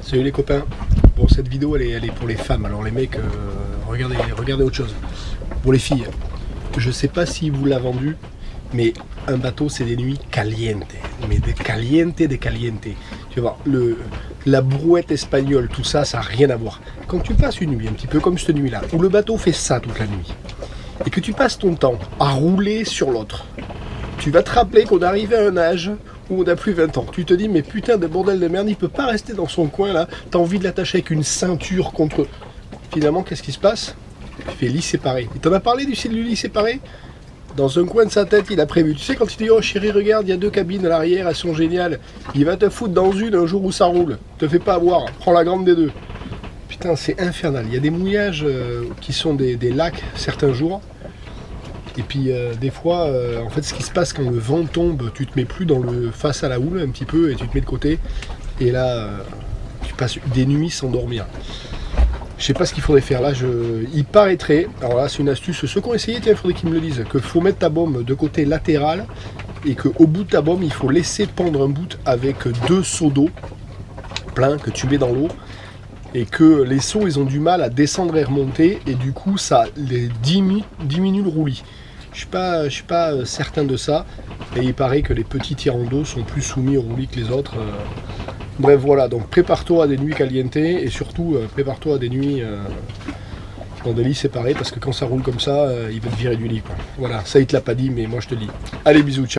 Salut les copains. Bon, cette vidéo elle est pour les femmes, alors les mecs regardez autre chose. Pour les filles, je sais pas si vous l'a vendu, mais un bateau c'est des nuits calientes, mais des calientes. Tu vas voir, la brouette espagnole, tout ça, ça n'a rien à voir. Quand tu passes une nuit un petit peu comme cette nuit là, où le bateau fait ça toute la nuit, et que tu passes ton temps à rouler sur l'autre, tu vas te rappeler qu'on arrive à un âge où on n'a plus 20 ans. Tu te dis, mais putain de bordel de merde, il peut pas rester dans son coin là. T'as envie de l'attacher avec une ceinture contre... Finalement, qu'est-ce qui se passe? Il fait lit séparé. Il t'en a parlé du lit séparé? Dans un coin de sa tête, il a prévu. Tu sais, quand il te dit, oh chérie, regarde, il y a 2 cabines à l'arrière, elles sont géniales. Il va te foutre dans une un jour où ça roule. Te fais pas avoir, prends la grande des deux. Putain, c'est infernal. Il y a des mouillages qui sont des lacs certains jours. Et puis des fois, en fait, ce qui se passe quand le vent tombe, tu te mets plus face à la houle un petit peu et tu te mets de côté. Et là, tu passes des nuits sans dormir. Je sais pas ce qu'il faudrait faire là. Il paraîtrait, alors là c'est une astuce, ceux qui ont essayé, tiens, il faudrait qu'ils me le disent, qu'il faut mettre ta baume de côté latéral et qu'au bout de ta baume, il faut laisser pendre un bout avec 2 seaux d'eau pleins que tu mets dans l'eau. Et que les seaux, ils ont du mal à descendre et remonter, et du coup, ça les diminue le roulis. Je suis pas certain de ça, et il paraît que les petits tirants d'eau sont plus soumis au roulis que les autres. Bref, voilà, donc prépare-toi à des nuits calientes, et surtout, prépare-toi à des nuits dans des lits séparés, parce que quand ça roule comme ça, il va te virer du lit, quoi. Voilà, ça il te l'a pas dit, mais moi je te le dis. Allez, bisous, ciao.